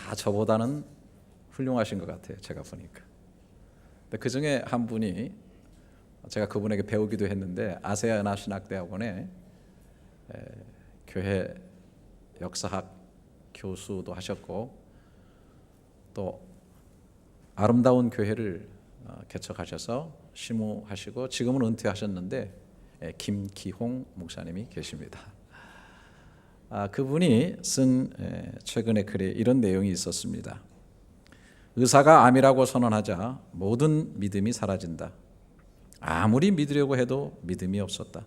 다 저보다는 훌륭하신 것 같아요. 제가 보니까. 근데 그 중에 한 분이 제가 그분에게 배우기도 했는데 아세아 연합신학대학원에 교회 역사학 교수도 하셨고 또 아름다운 교회를 개척하셔서 시무하시고 지금은 은퇴하셨는데 김기홍 목사님이 계십니다. 그분이 쓴 최근의 글에 이런 내용이 있었습니다. 의사가 암이라고 선언하자 모든 믿음이 사라진다. 아무리 믿으려고 해도 믿음이 없었다.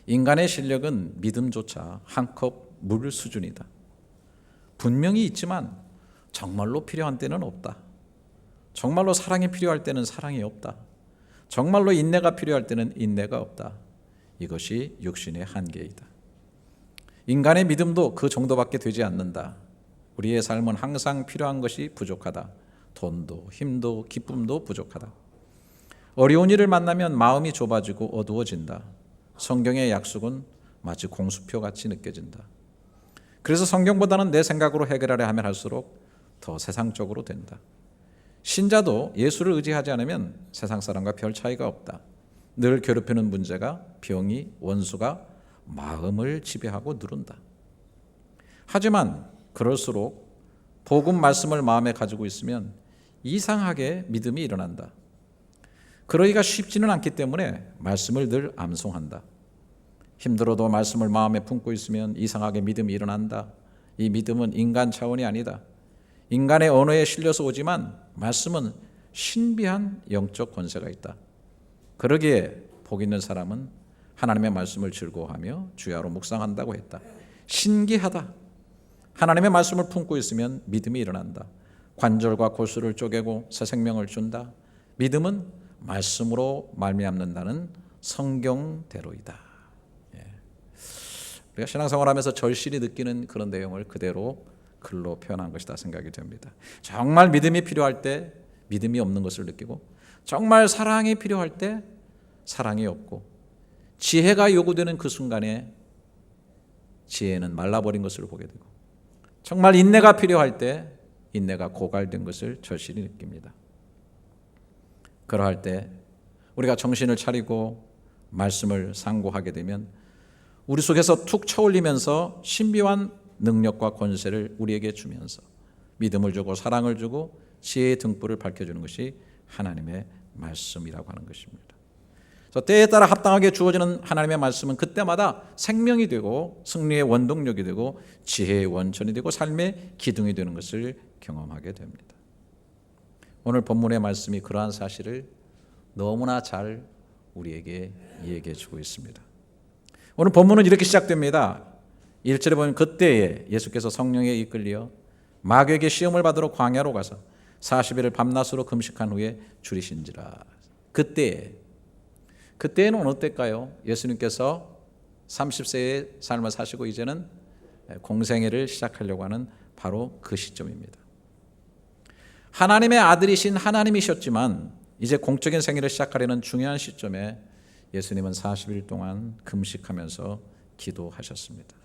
인간의 실력은 믿음조차 한 컵 물 수준이다. 분명히 있지만 정말로 필요한 때는 없다. 정말로 사랑이 필요할 때는 사랑이 없다. 정말로 인내가 필요할 때는 인내가 없다. 이것이 육신의 한계이다. 인간의 믿음도 그 정도밖에 되지 않는다. 우리의 삶은 항상 필요한 것이 부족하다. 돈도 힘도 기쁨도 부족하다. 어려운 일을 만나면 마음이 좁아지고 어두워진다. 성경의 약속은 마치 공수표같이 느껴진다. 그래서 성경보다는 내 생각으로 해결하려 하면 할수록 더 세상적으로 된다. 신자도 예수를 의지하지 않으면 세상 사람과 별 차이가 없다. 늘 괴롭히는 문제가 병이 원수가 마음을 지배하고 누른다. 하지만 그럴수록 복음 말씀을 마음에 가지고 있으면 이상하게 믿음이 일어난다. 그러기가 쉽지는 않기 때문에 말씀을 늘 암송한다. 힘들어도 말씀을 마음에 품고 있으면 이상하게 믿음이 일어난다. 이 믿음은 인간 차원이 아니다. 인간의 언어에 실려서 오지만 말씀은 신비한 영적 권세가 있다. 그러기에 복 있는 사람은 하나님의 말씀을 즐거워하며 주야로 묵상한다고 했다. 신기하다. 하나님의 말씀을 품고 있으면 믿음이 일어난다. 관절과 골수를 쪼개고 새 생명을 준다. 믿음은 말씀으로 말미암는다는 성경대로이다. 우리가 신앙생활하면서 절실히 느끼는 그런 내용을 그대로 글로 표현한 것이다 생각이 됩니다. 정말 믿음이 필요할 때 믿음이 없는 것을 느끼고 정말 사랑이 필요할 때 사랑이 없고 지혜가 요구되는 그 순간에 지혜는 말라버린 것을 보게 되고 정말 인내가 필요할 때 인내가 고갈된 것을 절실히 느낍니다. 그러할 때 우리가 정신을 차리고 말씀을 상고하게 되면 우리 속에서 툭 쳐올리면서 신비한 능력과 권세를 우리에게 주면서 믿음을 주고 사랑을 주고 지혜의 등불을 밝혀주는 것이 하나님의 말씀이라고 하는 것입니다. 때에 따라 합당하게 주어지는 하나님의 말씀은 그때마다 생명이 되고 승리의 원동력이 되고 지혜의 원천이 되고 삶의 기둥이 되는 것을 경험하게 됩니다. 오늘 본문의 말씀이 그러한 사실을 너무나 잘 우리에게 얘기해 주고 있습니다. 오늘 본문은 이렇게 시작됩니다. 1절에 보면 그때에 예수께서 성령에 이끌려 마귀에게 시험을 받으러 광야로 가서 40일을 밤낮으로 금식한 후에 줄이신지라. 그때에는 어느 때일까요? 예수님께서 30세의 삶을 사시고 이제는 공생애를 시작하려고 하는 바로 그 시점입니다. 하나님의 아들이신 하나님이셨지만 이제 공적인 생애를 시작하려는 중요한 시점에 예수님은 40일 동안 금식하면서 기도하셨습니다.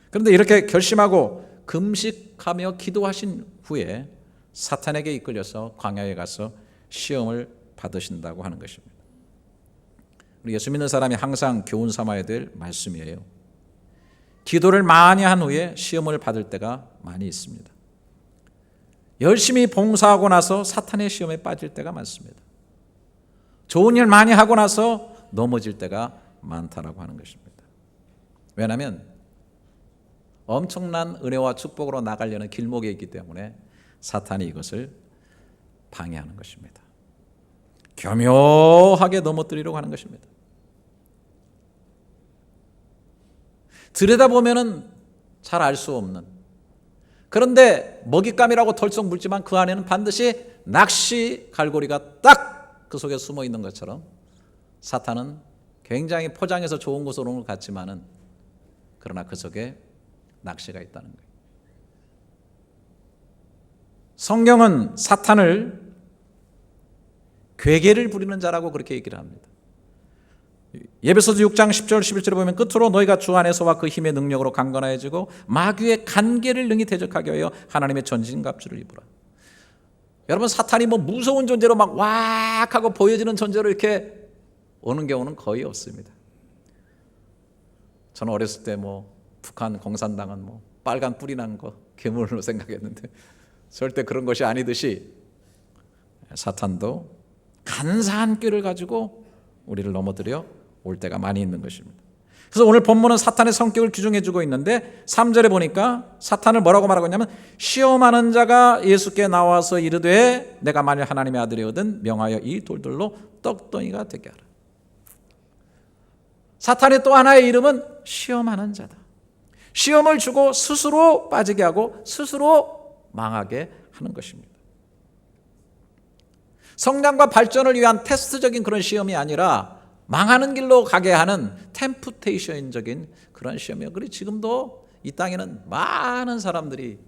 그런데 이렇게 결심하고 금식하며 기도하신 후에 사탄에게 이끌려서 광야에 가서 시험을 받으신다고 하는 것입니다. 우리 예수 믿는 사람이 항상 교훈 삼아야 될 말씀이에요. 기도를 많이 한 후에 시험을 받을 때가 많이 있습니다. 열심히 봉사하고 나서 사탄의 시험에 빠질 때가 많습니다. 좋은 일 많이 하고 나서 넘어질 때가 많다라고 하는 것입니다. 왜냐하면 엄청난 은혜와 축복으로 나가려는 길목에 있기 때문에 사탄이 이것을 방해하는 것입니다. 교묘하게 넘어뜨리려고 하는 것입니다. 들여다보면 잘 알 수 없는, 그런데 먹잇감이라고 덜썩 물지만 그 안에는 반드시 낚시 갈고리가 딱 그 속에 숨어 있는 것처럼 사탄은 굉장히 포장해서 좋은 곳으로 오는 것 같지만은 그러나 그 속에 낚시가 있다는 거예요. 성경은 사탄을 괴계를 부리는 자라고 그렇게 얘기를 합니다. 에베소서 6장 10절 11절에 보면 끝으로 너희가 주 안에서와 그 힘의 능력으로 강건하여지고 마귀의 간계를 능히 대적하게 하여 하나님의 전신갑주를 입으라. 여러분, 사탄이 뭐 무서운 존재로 막 왁 하고 보여지는 존재로 이렇게 오는 경우는 거의 없습니다. 저는 어렸을 때 뭐 북한 공산당은 뭐 빨간 뿌리 난 거 괴물로 생각했는데 절대 그런 것이 아니듯이 사탄도 간사한 꾀를 가지고 우리를 넘어뜨려 올 때가 많이 있는 것입니다. 그래서 오늘 본문은 사탄의 성격을 규정해 주고 있는데 3절에 보니까 사탄을 뭐라고 말하고 있냐면 시험하는 자가 예수께 나와서 이르되 내가 만일 하나님의 아들이거든 명하여 이 돌들로 떡덩이가 되게 하라. 사탄의 또 하나의 이름은 시험하는 자다. 시험을 주고 스스로 빠지게 하고 스스로 망하게 하는 것입니다. 성장과 발전을 위한 테스트적인 그런 시험이 아니라 망하는 길로 가게 하는 템프테이션적인 그런 시험이에요. 그리고 지금도 이 땅에는 많은 사람들이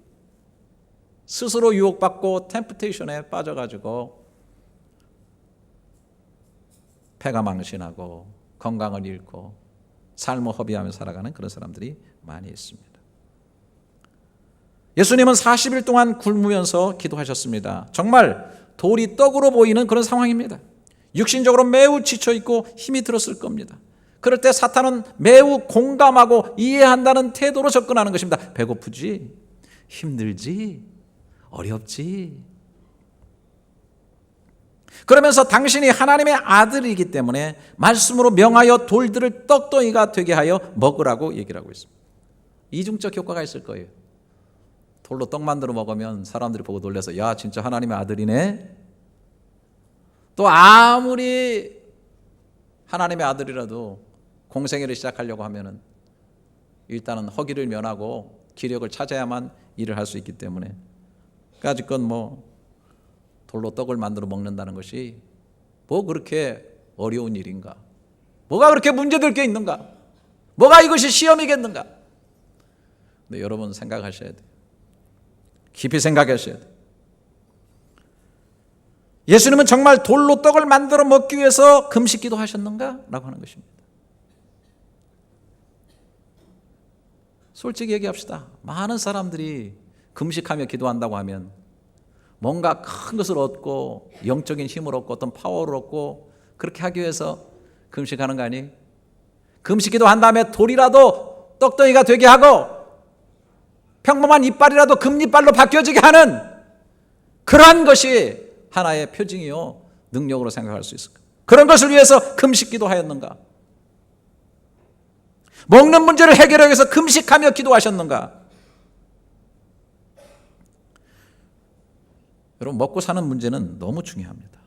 스스로 유혹받고 템프테이션에 빠져가지고 폐가 망신하고 건강을 잃고 삶을 허비하며 살아가는 그런 사람들이 많이 있습니다. 예수님은 40일 동안 굶으면서 기도하셨습니다. 정말 돌이 떡으로 보이는 그런 상황입니다. 육신적으로 매우 지쳐있고 힘이 들었을 겁니다. 그럴 때 사탄은 매우 공감하고 이해한다는 태도로 접근하는 것입니다. 배고프지? 힘들지? 어렵지? 그러면서 당신이 하나님의 아들이기 때문에 말씀으로 명하여 돌들을 떡덩이가 되게 하여 먹으라고 얘기를 하고 있습니다. 이중적 효과가 있을 거예요. 돌로 떡 만들어 먹으면 사람들이 보고 놀라서 야 진짜 하나님의 아들이네. 또 아무리 하나님의 아들이라도 공생애를 시작하려고 하면은 일단은 허기를 면하고 기력을 찾아야만 일을 할 수 있기 때문에 까짓건 뭐 돌로 떡을 만들어 먹는다는 것이 뭐 그렇게 어려운 일인가? 뭐가 그렇게 문제될 게 있는가? 뭐가 이것이 시험이겠는가? 근데 여러분 생각하셔야 돼요. 깊이 생각하셔야 돼요. 예수님은 정말 돌로 떡을 만들어 먹기 위해서 금식기도 하셨는가? 라고 하는 것입니다. 솔직히 얘기합시다. 많은 사람들이 금식하며 기도한다고 하면 뭔가 큰 것을 얻고 영적인 힘을 얻고 어떤 파워를 얻고 그렇게 하기 위해서 금식하는 거 아니? 금식기도 한 다음에 돌이라도 떡덩이가 되게 하고 평범한 이빨이라도 금이빨로 바뀌어지게 하는 그러한 것이 하나의 표징이요 능력으로 생각할 수 있을까? 그런 것을 위해서 금식기도 하였는가? 먹는 문제를 해결하기 위해서 금식하며 기도하셨는가? 여러분 먹고 사는 문제는 너무 중요합니다.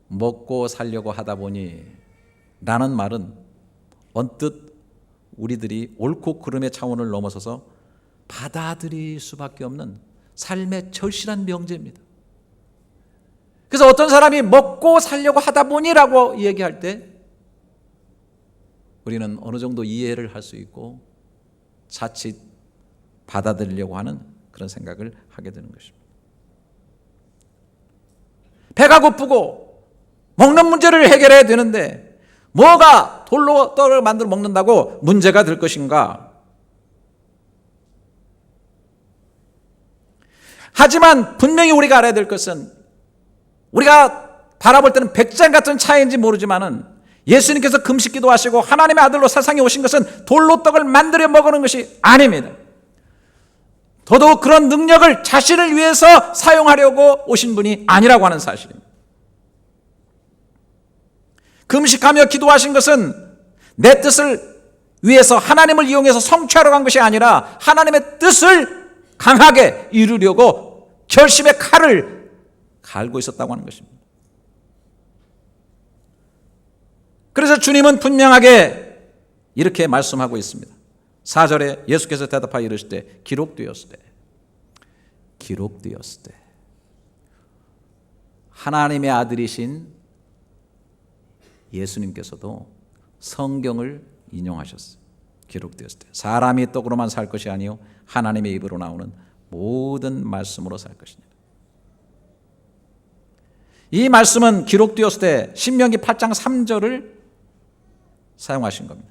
먹고 살려고 하다 보니 라는 말은 언뜻 우리들이 옳고 그름의 차원을 넘어서서 받아들일 수밖에 없는 삶의 절실한 명제입니다. 그래서 어떤 사람이 먹고 살려고 하다 보니라고 얘기할 때 우리는 어느 정도 이해를 할 수 있고 자칫 받아들이려고 하는 그런 생각을 하게 되는 것입니다. 배가 고프고 먹는 문제를 해결해야 되는데 뭐가 돌로 떡을 만들어 먹는다고 문제가 될 것인가? 하지만 분명히 우리가 알아야 될 것은 우리가 바라볼 때는 백장 같은 차이인지 모르지만은 예수님께서 금식기도 하시고 하나님의 아들로 세상에 오신 것은 돌로 떡을 만들어 먹는 것이 아닙니다. 더더욱 그런 능력을 자신을 위해서 사용하려고 오신 분이 아니라고 하는 사실입니다. 금식하며 기도하신 것은 내 뜻을 위해서 하나님을 이용해서 성취하러 간 것이 아니라 하나님의 뜻을 강하게 이루려고 결심의 칼을 갈고 있었다고 하는 것입니다. 그래서 주님은 분명하게 이렇게 말씀하고 있습니다. 4절에 예수께서 대답하여 이르시되 기록되었으되 하나님의 아들이신 예수님께서도 성경을 인용하셨어요. 기록되었으되 사람이 떡으로만 살 것이 아니요 하나님의 입으로 나오는 모든 말씀으로 살 것이니라. 이 말씀은 기록되었을 때 신명기 8장 3절을 사용하신 겁니다.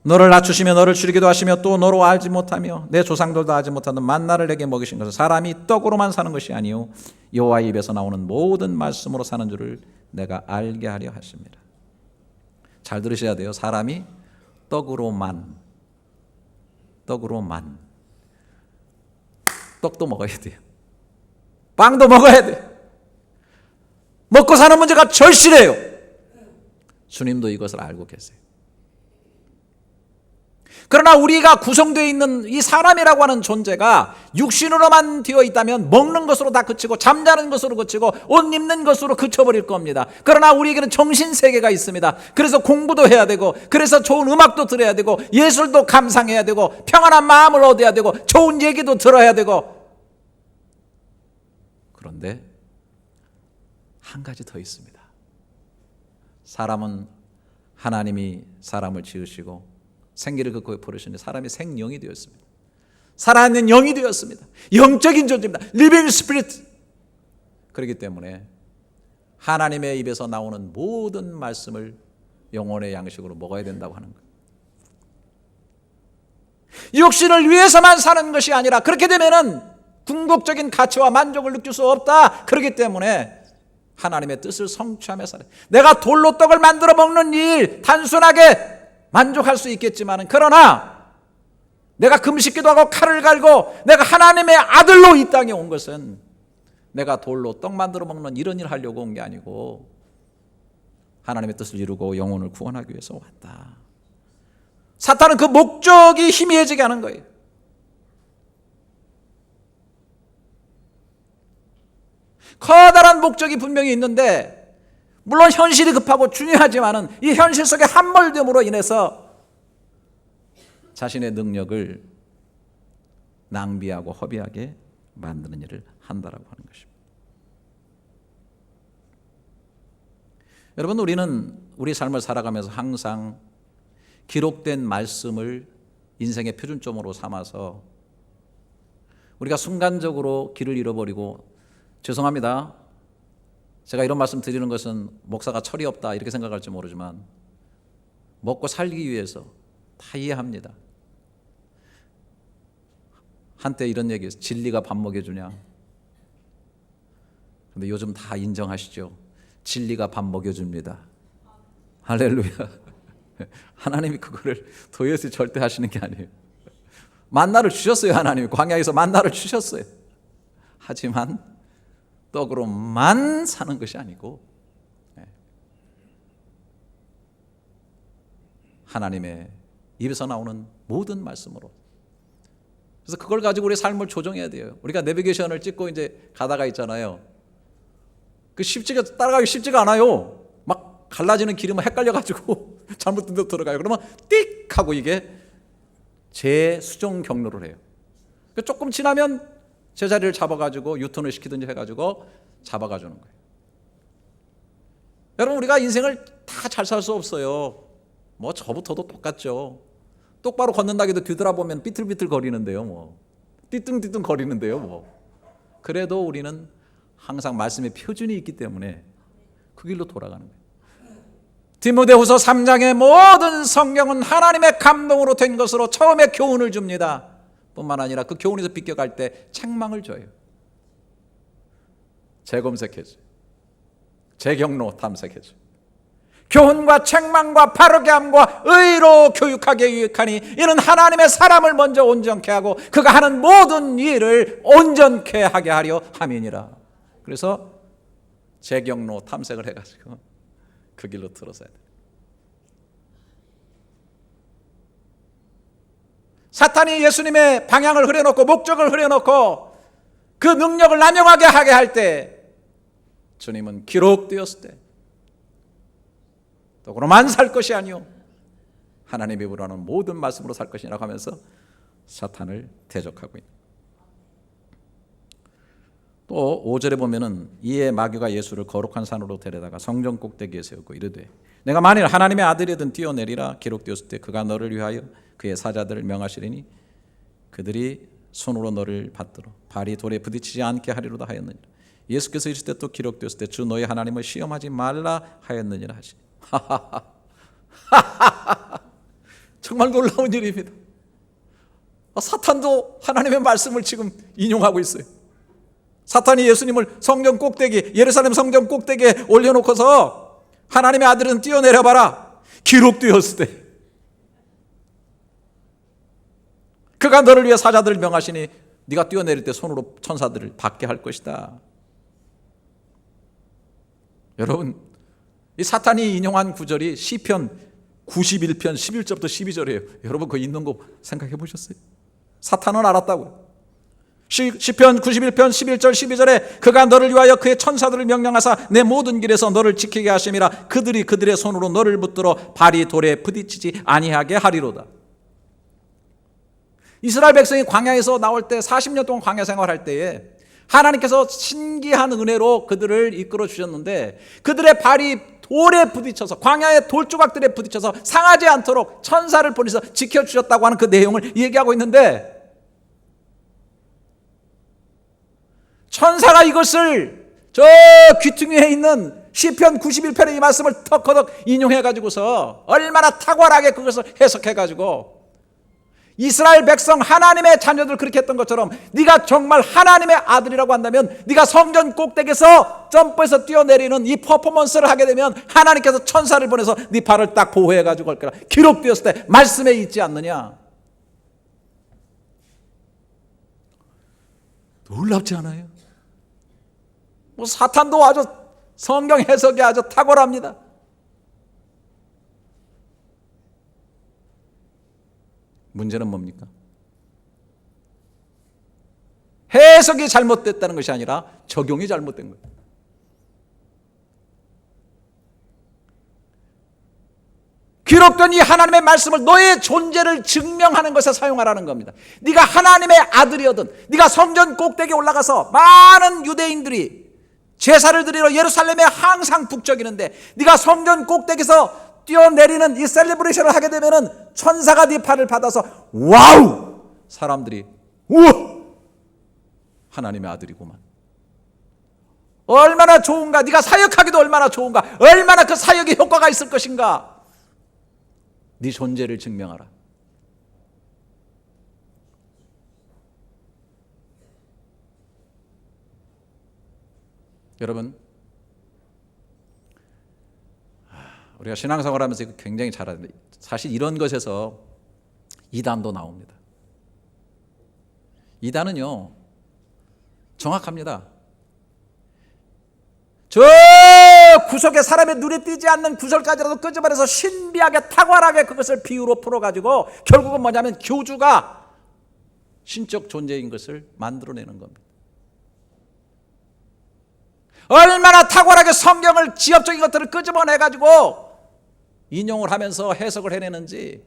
너를 낮추시며 너를 줄이기도 하시며 또 너로 알지 못하며 내 조상들도 알지 못하는 만나를 내게 먹이신 것은 사람이 떡으로만 사는 것이 아니요 여호와의 입에서 나오는 모든 말씀으로 사는 줄을 내가 알게 하려 하십니다. 잘 들으셔야 돼요. 사람이 떡으로만 떡도 먹어야 돼요. 빵도 먹어야 돼요. 먹고 사는 문제가 절실해요. 주님도 이것을 알고 계세요. 그러나 우리가 구성되어 있는 이 사람이라고 하는 존재가 육신으로만 되어 있다면 먹는 것으로 다 그치고 잠자는 것으로 그치고 옷 입는 것으로 그쳐버릴 겁니다. 그러나 우리에게는 정신세계가 있습니다. 그래서 공부도 해야 되고, 그래서 좋은 음악도 들어야 되고, 예술도 감상해야 되고, 평안한 마음을 얻어야 되고, 좋은 얘기도 들어야 되고. 그런데 한 가지 더 있습니다. 사람은 하나님이 사람을 지으시고 생기를 그 부르시니 사람이 생영이 되었습니다. 살아있는 영이 되었습니다. 영적인 존재입니다. 리빙 스피릿. 그렇기 때문에 하나님의 입에서 나오는 모든 말씀을 영혼의 양식으로 먹어야 된다고 하는 거예요. 육신을 위해서만 사는 것이 아니라, 그렇게 되면은 궁극적인 가치와 만족을 느낄 수 없다. 그렇기 때문에 하나님의 뜻을 성취하며 살아요. 내가 돌로 떡을 만들어 먹는 일 단순하게 만족할 수 있겠지만, 그러나 내가 금식기도 하고 칼을 갈고 내가 하나님의 아들로 이 땅에 온 것은 내가 돌로 떡 만들어 먹는 이런 일 하려고 온 게 아니고 하나님의 뜻을 이루고 영혼을 구원하기 위해서 왔다. 사탄은 그 목적이 희미해지게 하는 거예요. 커다란 목적이 분명히 있는데, 물론 현실이 급하고 중요하지만은 이 현실 속에 함몰됨으로 인해서 자신의 능력을 낭비하고 허비하게 만드는 일을 한다라고 하는 것입니다. 여러분, 우리는 우리 삶을 살아가면서 항상 기록된 말씀을 인생의 표준점으로 삼아서 우리가 순간적으로 길을 잃어버리고, 죄송합니다, 제가 이런 말씀 드리는 것은 목사가 철이 없다 이렇게 생각할지 모르지만 먹고 살기 위해서 다 이해합니다. 한때 이런 얘기했어요. 진리가 밥 먹여주냐. 그런데 요즘 다 인정하시죠. 진리가 밥 먹여줍니다. 할렐루야. 하나님이 그거를 도외에서 절대 하시는 게 아니에요. 만나를 주셨어요. 하나님이 광야에서 만나를 주셨어요. 하지만 떡으로만 사는 것이 아니고 하나님의 입에서 나오는 모든 말씀으로. 그래서 그걸 가지고 우리의 삶을 조정해야 돼요. 우리가 내비게이션을 찍고 이제 가다가 있잖아요. 그 쉽지가 따라가기 쉽지가 않아요. 막 갈라지는 길이 막 헷갈려가지고 잘못된 데 들어가요. 그러면 띡 하고 이게 재수정 경로를 해요. 조금 지나면 제자리를 잡아가지고 유턴을 시키든지 해가지고 잡아가주는 거예요. 여러분, 우리가 인생을 다 잘 살 수 없어요. 뭐 저부터도 똑같죠. 똑바로 걷는다기도 뒤돌아보면 삐틀삐틀 거리는데요. 뭐 띠뚱띠뚱 거리는데요. 뭐 그래도 우리는 항상 말씀의 표준이 있기 때문에 그 길로 돌아가는 거예요. 디모데후서 3장의 모든 성경은 하나님의 감동으로 된 것으로 처음에 교훈을 줍니다. 뿐만 아니라 그 교훈에서 비껴갈 때 책망을 줘요. 재검색해줘, 재경로 탐색해줘. 교훈과 책망과 바르게 함과 의로 교육하게 유익하니 이는 하나님의 사람을 먼저 온전케 하고 그가 하는 모든 일을 온전케 하게 하려 함이니라. 그래서 재경로 탐색을 해가지고 그 길로 들어서야 돼. 사탄이 예수님의 방향을 흐려놓고 목적을 흐려놓고 그 능력을 남용하게 하게 할 때 주님은 기록되었을 때 떡으로만 살 것이 아니요 하나님의 입으로 하는 모든 말씀으로 살 것이라고 하면서 사탄을 대적하고 있는. 또 5절에 보면은 이에 마귀가 예수를 거룩한 산으로 데려다가 성전 꼭대기에 세우고 이르되 내가 만일 하나님의 아들이든 뛰어내리라. 기록되었을 때 그가 너를 위하여 그의 사자들을 명하시리니 그들이 손으로 너를 받들어 발이 돌에 부딪히지 않게 하리로다 하였느니라. 예수께서 이르실 때 또 기록되었을 때 주 너희 하나님을 시험하지 말라 하였느니라 하시니. 정말 놀라운 일입니다. 사탄도 하나님의 말씀을 지금 인용하고 있어요. 사탄이 예수님을 성전 꼭대기, 예루살렘 성전 꼭대기에 올려놓고서 하나님의 아들은 뛰어내려봐라, 기록되었을 때 그가 너를 위해 사자들을 명하시니 네가 뛰어내릴 때 손으로 천사들을 받게 할 것이다. 여러분, 이 사탄이 인용한 구절이 시편 91편 11절부터 12절이에요. 여러분 그거 있는 거 생각해 보셨어요? 사탄은 알았다고요. 시편 91편 11절 12절에 그가 너를 위하여 그의 천사들을 명령하사 내 모든 길에서 너를 지키게 하심이라. 그들이 그들의 손으로 너를 붙들어 발이 돌에 부딪히지 아니하게 하리로다. 이스라엘 백성이 광야에서 나올 때 40년 동안 광야 생활할 때에 하나님께서 신기한 은혜로 그들을 이끌어 주셨는데 그들의 발이 돌에 부딪혀서, 광야의 돌조각들에 부딪혀서 상하지 않도록 천사를 보내서 지켜주셨다고 하는 그 내용을 얘기하고 있는데, 천사가 이것을 저 귀퉁이에 있는 시편 91편의 이 말씀을 턱커덕 인용해가지고서 얼마나 탁월하게 그것을 해석해가지고 이스라엘 백성, 하나님의 자녀들 그렇게 했던 것처럼 네가 정말 하나님의 아들이라고 한다면 네가 성전 꼭대기에서 점프해서 뛰어내리는 이 퍼포먼스를 하게 되면 하나님께서 천사를 보내서 네 발을 딱 보호해가지고 갈 거라. 기록되었을 때 말씀에 있지 않느냐. 놀랍지 않아요? 사탄도 아주 성경 해석이 아주 탁월합니다. 문제는 뭡니까? 해석이 잘못됐다는 것이 아니라 적용이 잘못된 거예요. 기록된 이 하나님의 말씀을 너의 존재를 증명하는 것에 사용하라는 겁니다. 네가 하나님의 아들이거든, 네가 성전 꼭대기에 올라가서 많은 유대인들이 제사를 드리러 예루살렘에 항상 북적이는데 네가 성전 꼭대기에서 뛰어내리는 이 셀레브레이션을 하게 되면은 천사가 네 팔을 받아서 와우! 사람들이 우와! 하나님의 아들이구만. 얼마나 좋은가? 네가 사역하기도 얼마나 좋은가? 얼마나 그 사역에 효과가 있을 것인가? 네 존재를 증명하라. 여러분, 우리가 신앙생활 하면서 이거 굉장히 잘하는데 사실 이런 것에서 이단도 나옵니다. 이단은요 정확합니다. 저 구석에 사람의 눈에 띄지 않는 구설까지라도 끄집어내서 신비하게 탁월하게 그것을 비유로 풀어가지고 결국은 뭐냐면 교주가 신적 존재인 것을 만들어내는 겁니다. 얼마나 탁월하게 성경을 지엽적인 것들을 끄집어내가지고 인용을 하면서 해석을 해내는지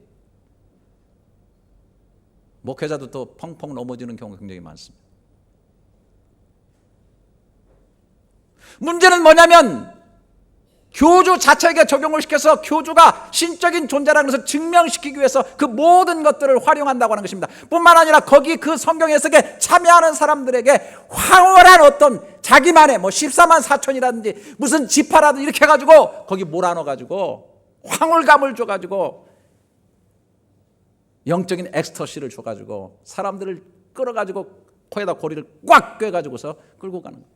목회자들도 펑펑 넘어지는 경우가 굉장히 많습니다. 문제는 뭐냐면 교주 자체에게 적용을 시켜서 교주가 신적인 존재라는 것을 증명시키기 위해서 그 모든 것들을 활용한다고 하는 것입니다. 뿐만 아니라 거기 그 성경 해석에 참여하는 사람들에게 황홀한 어떤 자기만의 14만 4천이라든지 무슨 지파라든지 이렇게 해가지고 거기 몰아넣어가지고 황홀감을 줘가지고 영적인 엑스터시를 줘가지고 사람들을 끌어가지고 코에다 고리를 꽉 꿰가지고서 끌고 가는 거예요.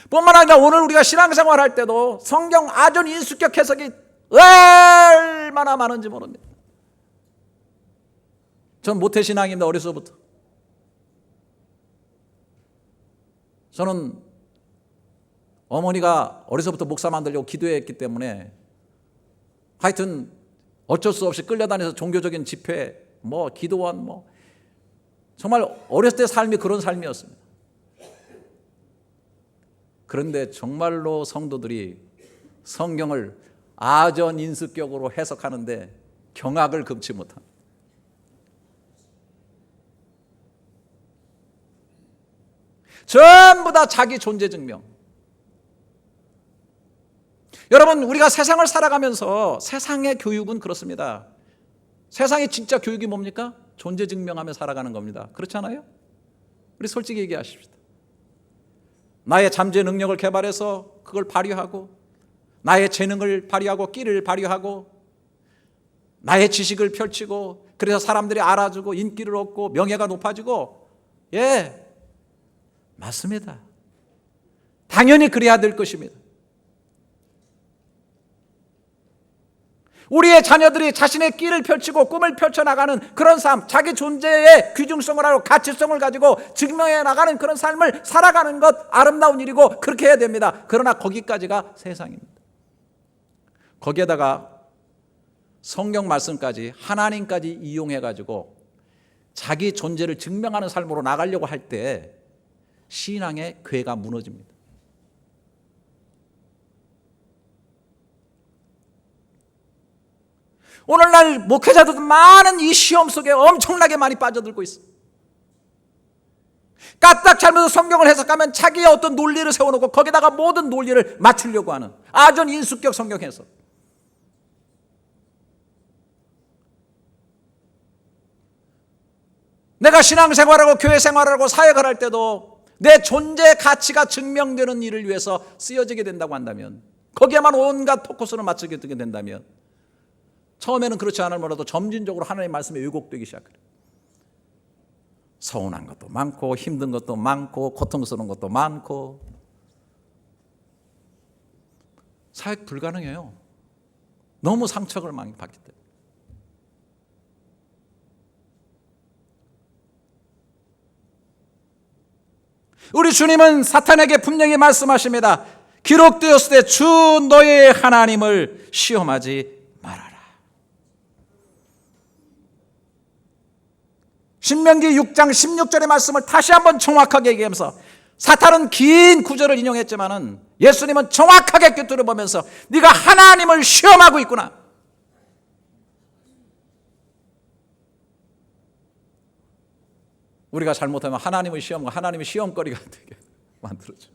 뿐만 아니라 오늘 우리가 신앙생활 할 때도 성경 아주 인수격 해석이 얼마나 많은지 모릅니다. 전 모태신앙입니다. 어려서부터. 저는 어머니가 어려서부터 목사 만들려고 기도했기 때문에 하여튼 어쩔 수 없이 끌려다녀서 종교적인 집회, 기도원, 정말 어렸을 때 삶이 그런 삶이었습니다. 그런데 정말로 성도들이 성경을 아전인수격으로 해석하는데 경악을 금치 못합니다. 전부 다 자기 존재 증명. 여러분, 우리가 세상을 살아가면서 세상의 교육은 그렇습니다. 세상의 진짜 교육이 뭡니까? 존재 증명하며 살아가는 겁니다. 그렇지 않아요? 우리 솔직히 얘기하십시다. 나의 잠재 능력을 개발해서 그걸 발휘하고, 나의 재능을 발휘하고, 끼를 발휘하고, 나의 지식을 펼치고, 그래서 사람들이 알아주고 인기를 얻고 명예가 높아지고, 예, 맞습니다. 당연히 그래야 될 것입니다. 우리의 자녀들이 자신의 끼를 펼치고 꿈을 펼쳐나가는 그런 삶, 자기 존재의 귀중성을 하고 가치성을 가지고 증명해 나가는 그런 삶을 살아가는 것 아름다운 일이고 그렇게 해야 됩니다. 그러나 거기까지가 세상입니다. 거기에다가 성경 말씀까지 하나님까지 이용해가지고 자기 존재를 증명하는 삶으로 나가려고 할 때 신앙의 궤가 무너집니다. 오늘날 목회자들도 많은 이 시험 속에 엄청나게 많이 빠져들고 있어요. 까딱 잘못해서 성경을 해석하면 자기의 어떤 논리를 세워놓고 거기다가 모든 논리를 맞추려고 하는 아주 인수격 성경 해석. 내가 신앙생활하고 교회생활하고 사역을 할 때도 내 존재 가치가 증명되는 일을 위해서 쓰여지게 된다고 한다면, 거기에만 온갖 포커스를 맞추게 되게 된다면 처음에는 그렇지 않을 몰라도 점진적으로 하나님의 말씀에 왜곡되기 시작해요. 서운한 것도 많고 힘든 것도 많고 고통스러운 것도 많고 사역 불가능해요. 너무 상처를 많이 받기 때문에. 우리 주님은 사탄에게 분명히 말씀하십니다. 기록되었을 때 주 너의 하나님을 시험하지 말아라. 신명기 6장 16절의 말씀을 다시 한번 정확하게 얘기하면서, 사탄은 긴 구절을 인용했지만은 예수님은 정확하게 꿰뚫어 보면서 네가 하나님을 시험하고 있구나. 우리가 잘못하면 하나님의 시험과 하나님의 시험거리가 되게 만들어져.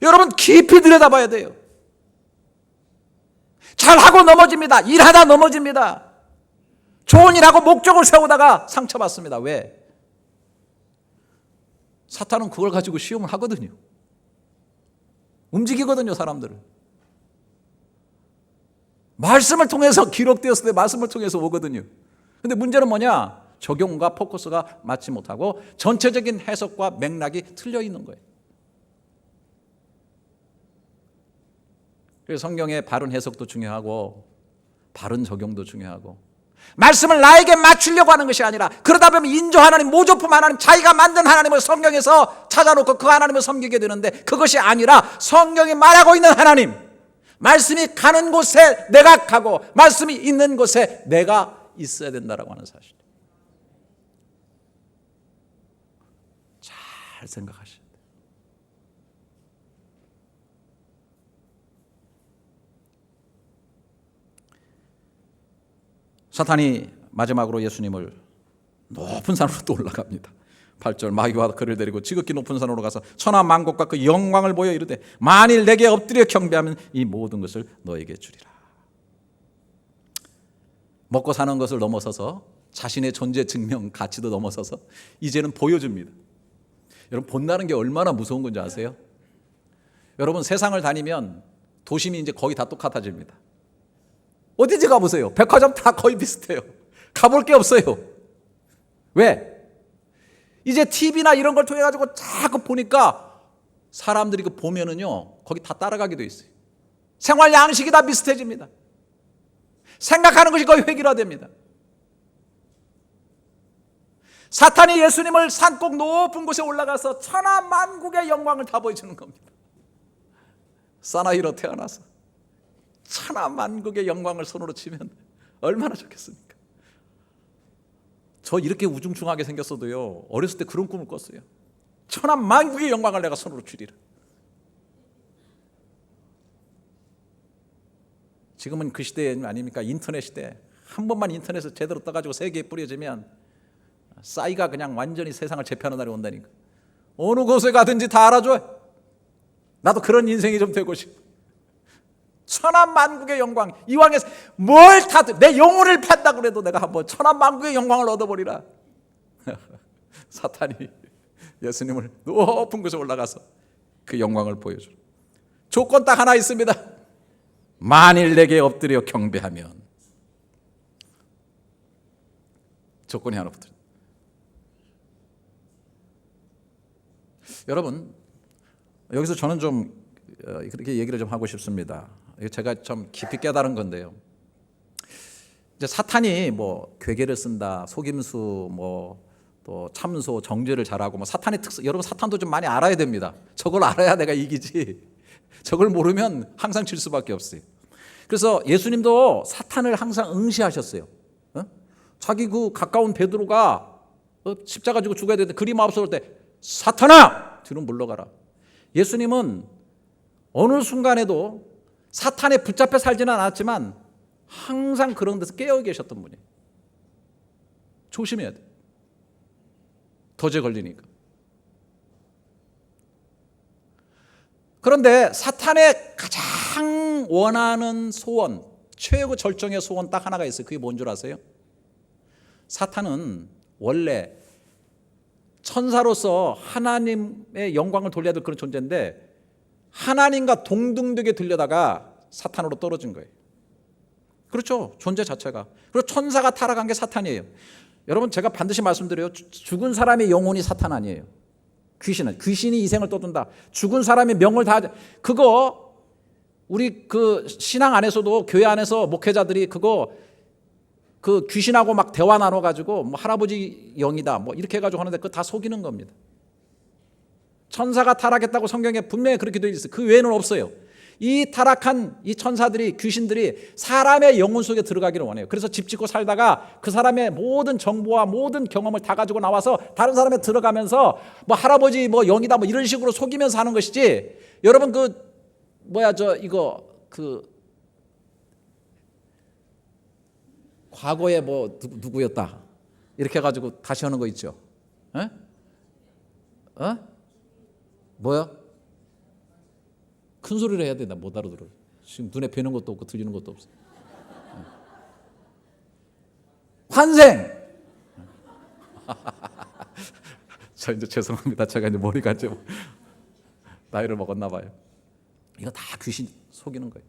여러분 깊이 들여다봐야 돼요. 잘하고 넘어집니다. 일하다 넘어집니다. 좋은 일하고 목적을 세우다가 상처받습니다. 왜? 사탄은 그걸 가지고 시험을 하거든요. 움직이거든요, 사람들을. 말씀을 통해서 기록되었을 때 말씀을 통해서 오거든요. 근데 문제는 뭐냐? 적용과 포커스가 맞지 못하고 전체적인 해석과 맥락이 틀려 있는 거예요. 그래서 성경의 바른 해석도 중요하고 바른 적용도 중요하고, 말씀을 나에게 맞추려고 하는 것이 아니라, 그러다 보면 인조 하나님, 모조품 하나님, 자기가 만든 하나님을 성경에서 찾아놓고 그 하나님을 섬기게 되는데, 그것이 아니라 성경이 말하고 있는 하나님, 말씀이 가는 곳에 내가 가고 말씀이 있는 곳에 내가 있어야 된다라고 하는 사실. 잘 생각하셔야 돼요. 사탄이 마지막으로 예수님을 높은 산으로 또 올라갑니다. 8절, 마귀와 그를 데리고 지극히 높은 산으로 가서 천하 만국과 그 영광을 보여 이르되, 만일 내게 엎드려 경배하면 이 모든 것을 너에게 주리라. 먹고 사는 것을 넘어서서 자신의 존재 증명 가치도 넘어서서 이제는 보여줍니다. 여러분, 본다는 게 얼마나 무서운 건지 아세요? 여러분, 세상을 다니면 도심이 이제 거의 다 똑같아집니다. 어디지 가보세요. 백화점 다 거의 비슷해요. 가볼 게 없어요. 왜? 이제 TV나 이런 걸 통해 가지고 자꾸 보니까 사람들이 그 보면은요, 거기 다 따라가게 돼 있어요. 생활 양식이 다 비슷해집니다. 생각하는 것이 거의 획일화됩니다. 사탄이 예수님을 산꼭 높은 곳에 올라가서 천하 만국의 영광을 다 보여주는 겁니다. 사나이로 태어나서 천하 만국의 영광을 손으로 치면 얼마나 좋겠습니까? 저 이렇게 우중충하게 생겼어도요, 어렸을 때 그런 꿈을 꿨어요. 천하 만국의 영광을 내가 손으로 쥐리라. 지금은 그 시대 아닙니까? 인터넷 시대. 한 번만 인터넷을 제대로 떠가지고 세계에 뿌려지면 싸이가 그냥 완전히 세상을 제패하는 날이 온다니까. 어느 곳에 가든지 다 알아줘. 나도 그런 인생이 좀 되고 싶어. 천하만국의 영광, 이왕에서 뭘 다 내 영혼을 판다고 그래도 내가 한번 천하만국의 영광을 얻어버리라. 사탄이 예수님을 높은 곳에 올라가서 그 영광을 보여줘. 조건 딱 하나 있습니다. 만일 내게 엎드려 경배하면. 조건이 하나 붙어요. 여러분, 여기서 저는 좀 그렇게 얘기를 좀 하고 싶습니다. 제가 좀 깊이 깨달은 건데요. 이제 사탄이 뭐 괴계를 쓴다, 속임수, 뭐 또 참소, 정죄를 잘하고, 뭐 사탄의 특성, 여러분 사탄도 좀 많이 알아야 됩니다. 저걸 알아야 내가 이기지. 저걸 모르면 항상 질 수밖에 없어요. 그래서 예수님도 사탄을 항상 응시하셨어요. 자기 그 가까운 베드로가 십자가 지고 죽어야 되는데 그리 마음속을 때 사탄아! 뒤로 물러가라. 예수님은 어느 순간에도 사탄에 붙잡혀 살지는 않았지만 항상 그런 데서 깨어 계셨던 분이에요. 조심해야 돼. 덫에 걸리니까. 그런데 사탄의 가장 원하는 소원, 최고 절정의 소원 딱 하나가 있어요. 그게 뭔 줄 아세요? 사탄은 원래 천사로서 하나님의 영광을 돌려야 될 그런 존재인데 하나님과 동등되게 들려다가 사탄으로 떨어진 거예요. 그렇죠. 존재 자체가. 그리고 천사가 타락한 게 사탄이에요. 여러분 제가 반드시 말씀드려요. 죽은 사람의 영혼이 사탄 아니에요. 귀신이 이생을 떠든다. 죽은 사람의 명을 다 그거 우리 그 신앙 안에서도 교회 안에서 목회자들이 그거 그 귀신하고 막 대화 나눠 가지고 뭐 할아버지 영이다 뭐 이렇게 해 가지고 하는데 그거 다 속이는 겁니다. 천사가 타락했다고 성경에 분명히 그렇게 되어 있어요. 그 외에는 없어요. 이 타락한 이 천사들이 귀신들이 사람의 영혼 속에 들어가기를 원해요. 그래서 집 짓고 살다가 그 사람의 모든 정보와 모든 경험을 다 가지고 나와서 다른 사람에 들어가면서 뭐 할아버지 뭐 영이다 뭐 이런 식으로 속이면서 하는 것이지. 여러분 과거에 뭐 누구였다 이렇게 해가지고 다시 하는 거 있죠. 에? 뭐야? 큰 소리를 해야 돼. 나 못 알아들어. 지금 눈에 뵈는 것도 없고 들리는 것도 없어. 환생. 저 이제 죄송합니다. 제가 이제 머리가 이제 나이를 먹었나 봐요. 이거 다 귀신 속이는 거예요.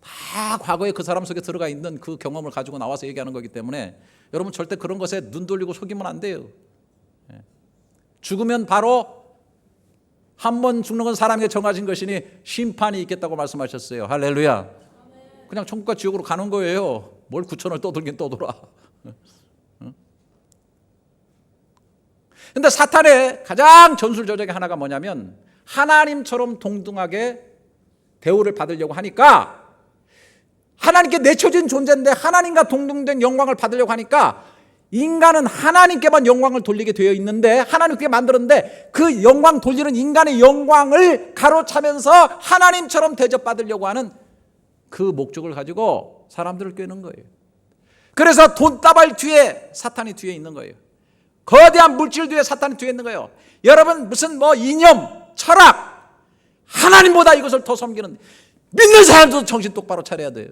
다 과거에 그 사람 속에 들어가 있는 그 경험을 가지고 나와서 얘기하는 거기 때문에 여러분 절대 그런 것에 눈 돌리고 속이면 안 돼요. 죽으면 바로 한 번 죽는 건 사람에게 정해진 것이니 심판이 있겠다고 말씀하셨어요. 할렐루야. 그냥 천국과 지옥으로 가는 거예요. 뭘 9천을 떠돌긴 떠돌아. 근데 사탄의 가장 전술조작의 하나가 뭐냐면 하나님처럼 동등하게 대우를 받으려고 하니까 하나님께 내쳐진 존재인데 하나님과 동등된 영광을 받으려고 하니까 인간은 하나님께만 영광을 돌리게 되어 있는데 하나님께 만들었는데 그 영광 돌리는 인간의 영광을 가로차면서 하나님처럼 대접받으려고 하는 그 목적을 가지고 사람들을 꿰는 거예요. 그래서 돈다발 뒤에 사탄이 뒤에 있는 거예요. 거대한 물질 뒤에 사탄이 뒤에 있는 거예요. 여러분 무슨 뭐 이념, 철학, 하나님보다 이것을 더 섬기는 믿는 사람도 정신 똑바로 차려야 돼요.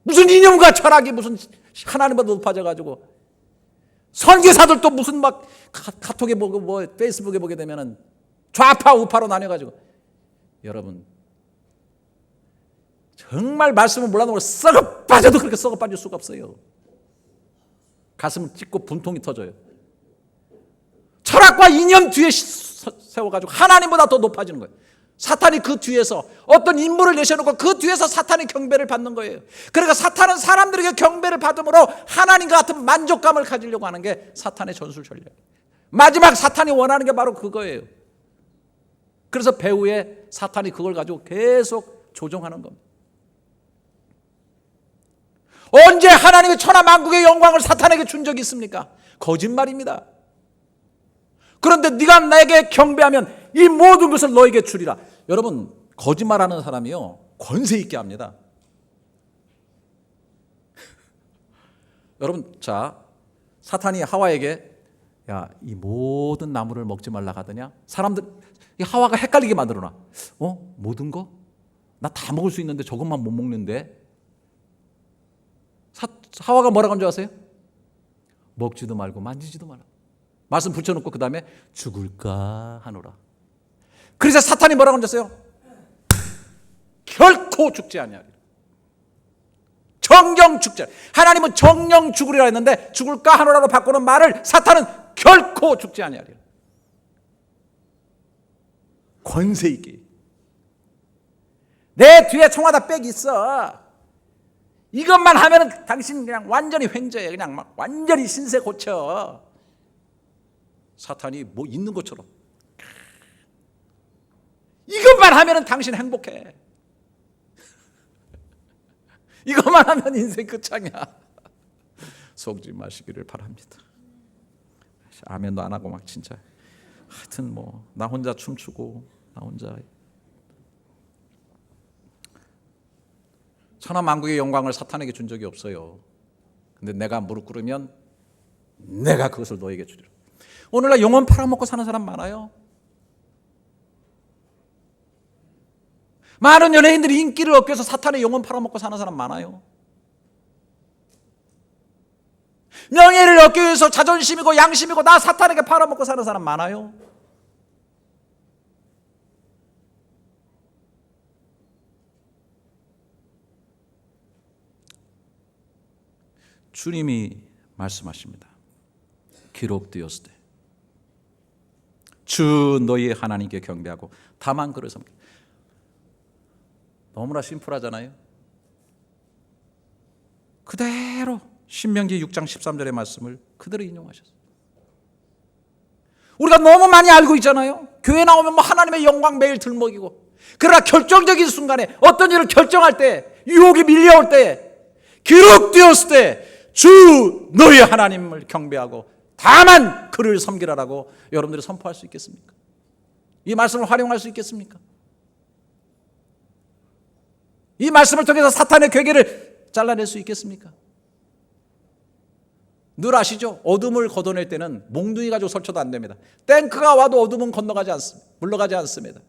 무슨 이념과 철학이 무슨 하나님보다 높아져가지고 선교사들도 무슨 막 카톡에 보고 뭐 페이스북에 보게 되면은 좌파 우파로 나뉘어가지고 여러분 정말 말씀을 몰라도 썩어 빠져도 그렇게 썩어 빠질 수가 없어요. 가슴을 찢고 분통이 터져요. 철학과 이념 뒤에 세워가지고 하나님보다 더 높아지는 거예요. 사탄이 그 뒤에서 어떤 인물을 내세워놓고 그 뒤에서 사탄의 경배를 받는 거예요. 그러니까 사탄은 사람들에게 경배를 받음으로 하나님과 같은 만족감을 가지려고 하는 게 사탄의 전술 전략. 마지막 사탄이 원하는 게 바로 그거예요. 그래서 배후에 사탄이 그걸 가지고 계속 조종하는 겁니다. 언제 하나님의 천하만국의 영광을 사탄에게 준 적이 있습니까? 거짓말입니다. 그런데 네가 나에게 경배하면 이 모든 것을 너에게 주리라. 여러분 거짓말하는 사람이요 권세 있게 합니다. 여러분 자 사탄이 하와에게 야, 이 모든 나무를 먹지 말라 하더냐? 사람들 이 하와가 헷갈리게 만들어놔. 모든 거? 나 다 먹을 수 있는데 저것만 못 먹는데. 하와가 뭐라고 한 줄 아세요? 먹지도 말고 만지지도 마라. 말씀 붙여놓고 그 다음에 죽을까 하노라. 그래서 사탄이 뭐라고 하셨어요? 결코 죽지 아니하리라. 정령 죽지 아니하리라. 하나님은 정령 죽으리라 했는데 죽을까 하노라로 바꾸는 말을 사탄은 결코 죽지 아니하리라. 권세 있게. 내 뒤에 청와다 빽 있어. 이것만 하면 당신 그냥 완전히 횡재해. 그냥 막 완전히 신세 고쳐. 사탄이 뭐 있는 것처럼. 이것만 하면 당신 행복해. 이것만 하면 인생 끝장이야. 속지 마시기를 바랍니다. 아멘도 안 하고 막 진짜. 하여튼 뭐 나 혼자 춤추고 나 혼자. 천하만국의 영광을 사탄에게 준 적이 없어요. 근데 내가 무릎 꿇으면 내가 그것을 너에게 주리라. 오늘날 영혼 팔아먹고 사는 사람 많아요. 많은 연예인들이 인기를 얻기 위해서 사탄의 영혼 팔아먹고 사는 사람 많아요. 명예를 얻기 위해서 자존심이고 양심이고 나 사탄에게 팔아먹고 사는 사람 많아요. 주님이 말씀하십니다. 기록되었을 때 주 너희 하나님께 경배하고 다만 그를 섬기라. 너무나 심플하잖아요. 그대로 신명기 6장 13절의 말씀을 그대로 인용하셨어요. 우리가 너무 많이 알고 있잖아요. 교회 나오면 뭐 하나님의 영광 매일 들먹이고. 그러나 결정적인 순간에 어떤 일을 결정할 때, 유혹이 밀려올 때, 기록되었을 때 주 너희 하나님을 경배하고 다만 그를 섬기라라고 여러분들이 선포할 수 있겠습니까? 이 말씀을 활용할 수 있겠습니까? 이 말씀을 통해서 사탄의 괴계를 잘라낼 수 있겠습니까? 늘 아시죠? 어둠을 걷어낼 때는 몽둥이 가지고 설쳐도 안 됩니다. 탱크가 와도 어둠은 건너가지 않습니다. 물러가지 않습니다.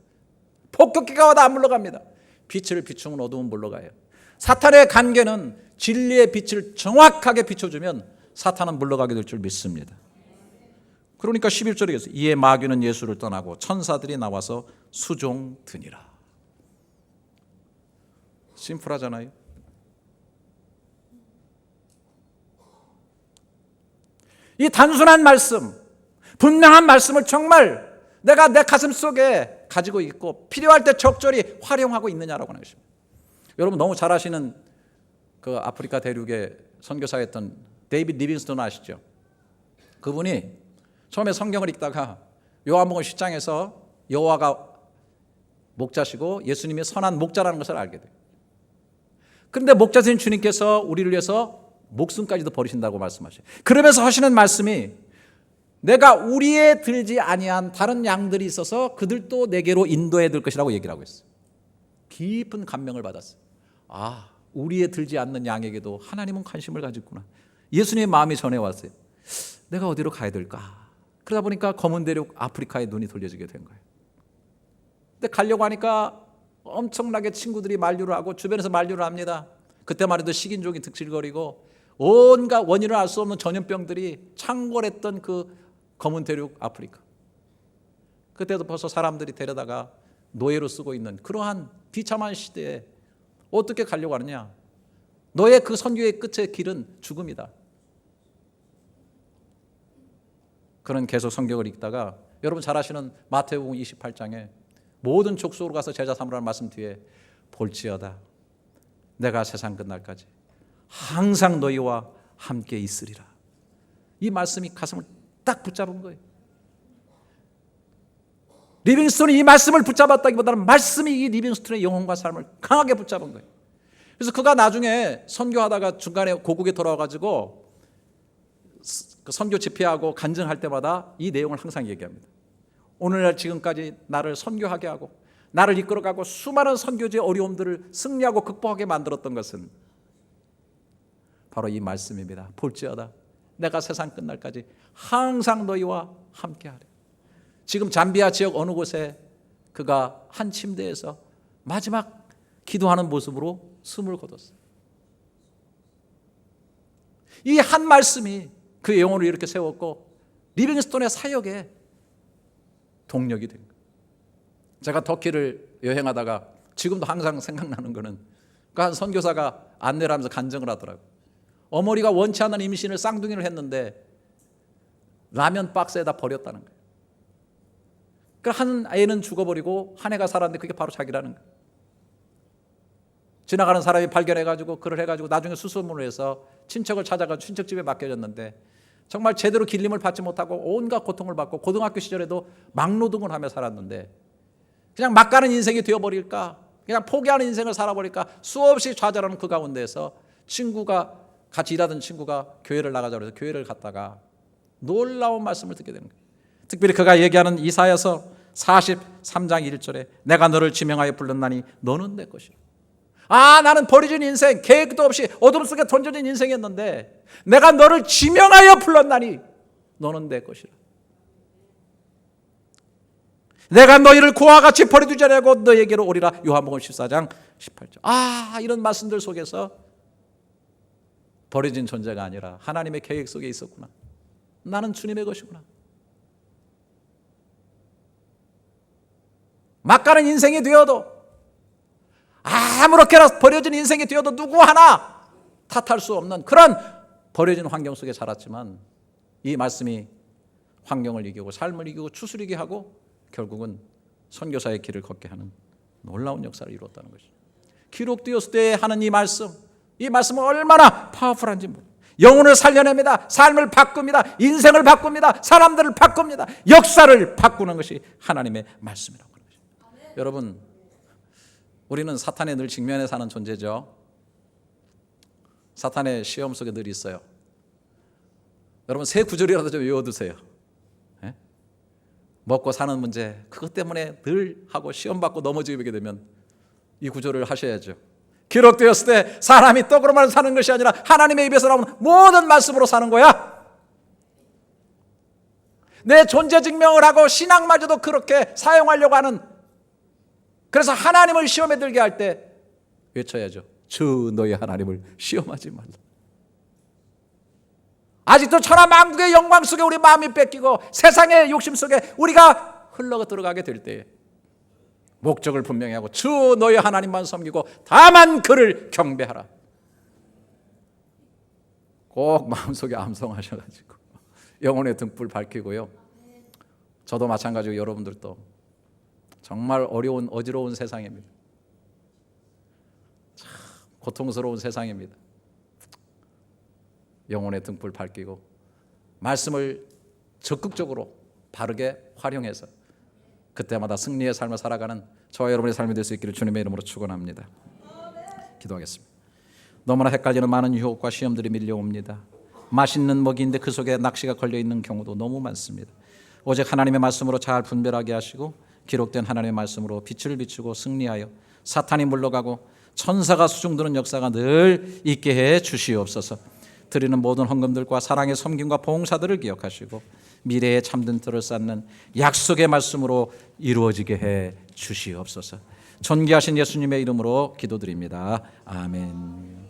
폭격기가 와도 안 물러갑니다. 빛을 비추면 어둠은 물러가요. 사탄의 관계는 진리의 빛을 정확하게 비춰주면 사탄은 물러가게 될 줄 믿습니다. 그러니까 11절에 있어요. 이에 마귀는 예수를 떠나고 천사들이 나와서 수종드니라. 심플하잖아요. 이 단순한 말씀, 분명한 말씀을 정말 내가 내 가슴 속에 가지고 있고 필요할 때 적절히 활용하고 있느냐라고 하는 것입니다. 여러분 너무 잘 아시는 그 아프리카 대륙에 선교사였던 데이빗 리빙스턴 아시죠? 그분이 처음에 성경을 읽다가 요한복음 10장에서 여호와가 목자시고 예수님이 선한 목자라는 것을 알게 돼요. 그런데 목자신 주님께서 우리를 위해서 목숨까지도 버리신다고 말씀하셔요. 그러면서 하시는 말씀이 내가 우리에 들지 아니한 다른 양들이 있어서 그들도 내게로 인도해 들 것이라고 얘기를 하고 있어요. 깊은 감명을 받았어요. 아, 우리에 들지 않는 양에게도 하나님은 관심을 가지고 있구나. 예수님의 마음이 전해왔어요. 내가 어디로 가야 될까? 그러다 보니까 검은 대륙 아프리카에 눈이 돌려지게 된 거예요. 근데 가려고 하니까 엄청나게 친구들이 만류를 하고 주변에서 만류를 합니다. 그때만 해도 식인종이 득실거리고 온갖 원인을 알 수 없는 전염병들이 창궐했던 그 검은 대륙 아프리카. 그때도 벌써 사람들이 데려다가 노예로 쓰고 있는 그러한 비참한 시대에 어떻게 가려고 하느냐? 너의 그 선교의 끝의 길은 죽음이다. 그런 계속 성경을 읽다가 여러분 잘 아시는 마태복음 28장에 모든 족속으로 가서 제자 삼으라는 말씀 뒤에 볼지어다 내가 세상 끝날까지 항상 너희와 함께 있으리라. 이 말씀이 가슴을 딱 붙잡은 거예요. 리빙스톤이 이 말씀을 붙잡았다기보다는 말씀이 이 리빙스톤의 영혼과 삶을 강하게 붙잡은 거예요. 그래서 그가 나중에 선교하다가 중간에 고국에 돌아와가지고 선교 집회하고 간증할 때마다 이 내용을 항상 얘기합니다. 오늘날 지금까지 나를 선교하게 하고 나를 이끌어가고 수많은 선교지의 어려움들을 승리하고 극복하게 만들었던 것은 바로 이 말씀입니다. 볼지어다 내가 세상 끝날까지 항상 너희와 함께하리. 지금 잠비아 지역 어느 곳에 그가 한 침대에서 마지막 기도하는 모습으로 숨을 거뒀어요. 이 한 말씀이 그의 영혼을 이렇게 세웠고 리빙스톤의 사역에 동력이 된 거예요. 제가 터키를 여행하다가 지금도 항상 생각나는 거는 그 한 선교사가 안내를 하면서 간증을 하더라고요. 어머니가 원치 않는 임신을 쌍둥이를 했는데 라면 박스에다 버렸다는 거예요. 그 한 애는 죽어버리고 한 애가 살았는데 그게 바로 자기라는 거예요. 지나가는 사람이 발견해가지고 그걸 해가지고 나중에 수소문을 해서 친척을 찾아가 친척집에 맡겨졌는데 정말 제대로 길림을 받지 못하고 온갖 고통을 받고 고등학교 시절에도 막노동을 하며 살았는데 그냥 막 가는 인생이 되어버릴까, 그냥 포기하는 인생을 살아버릴까 수없이 좌절하는 그 가운데에서 친구가, 같이 일하던 친구가 교회를 나가자고 해서 교회를 갔다가 놀라운 말씀을 듣게 되는 거예요. 특별히 그가 얘기하는 이사야서 43장 1절에 내가 너를 지명하여 불렀나니 너는 내 것이라. 나는 버려진 인생, 계획도 없이 어둠 속에 던져진 인생이었는데 내가 너를 지명하여 불렀나니 너는 내 것이라. 내가 너희를 고와 같이 버려두지 않고 너에게로 오리라. 요한복음 14장 18절. 이런 말씀들 속에서 버려진 존재가 아니라 하나님의 계획 속에 있었구나. 나는 주님의 것이구나. 막가는 인생이 되어도, 아무렇게나 버려진 인생이 되어도 누구 하나 탓할 수 없는 그런 버려진 환경 속에 자랐지만 이 말씀이 환경을 이기고 삶을 이기고 추스리게 하고 결국은 선교사의 길을 걷게 하는 놀라운 역사를 이루었다는 것이죠. 기록되었을 때 하는 이 말씀은 얼마나 파워풀한지 모릅니다. 영혼을 살려냅니다. 삶을 바꿉니다. 인생을 바꿉니다. 사람들을 바꿉니다. 역사를 바꾸는 것이 하나님의 말씀이라고 하는 것입니다. 여러분, 우리는 사탄에 늘 직면해 사는 존재죠. 사탄의 시험 속에 늘 있어요. 여러분, 세 구절이라도 좀 외워두세요. 네? 먹고 사는 문제, 그것 때문에 늘 하고 시험 받고 넘어지게 되면 이 구절을 하셔야죠. 기록되었을 때 사람이 떡으로만 사는 것이 아니라 하나님의 입에서 나오는 모든 말씀으로 사는 거야. 내 존재 증명을 하고 신앙마저도 그렇게 사용하려고 하는, 그래서 하나님을 시험에 들게 할 때 외쳐야죠. 주 너희 하나님을 시험하지 말라. 아직도 천하만국의 영광 속에 우리 마음이 뺏기고 세상의 욕심 속에 우리가 흘러 들어가게 될 때에 목적을 분명히 하고 주 너희 하나님만 섬기고 다만 그를 경배하라. 꼭 마음속에 암송하셔가지고 영혼의 등불 밝히고요. 저도 마찬가지고 여러분들도 정말 어려운 어지러운 세상입니다. 참 고통스러운 세상입니다. 영혼의 등불 밝히고 말씀을 적극적으로 바르게 활용해서 그때마다 승리의 삶을 살아가는 저와 여러분의 삶이 될 수 있기를 주님의 이름으로 축원합니다. 기도하겠습니다. 너무나 헷갈리는 많은 유혹과 시험들이 밀려옵니다. 맛있는 먹이인데 그 속에 낚시가 걸려있는 경우도 너무 많습니다. 오직 하나님의 말씀으로 잘 분별하게 하시고 기록된 하나님의 말씀으로 빛을 비추고 승리하여 사탄이 물러가고 천사가 수중드는 역사가 늘 있게 해 주시옵소서. 드리는 모든 헌금들과 사랑의 섬김과 봉사들을 기억하시고 미래의 참된 틀을 쌓는 약속의 말씀으로 이루어지게 해 주시옵소서. 존귀하신 예수님의 이름으로 기도드립니다. 아멘.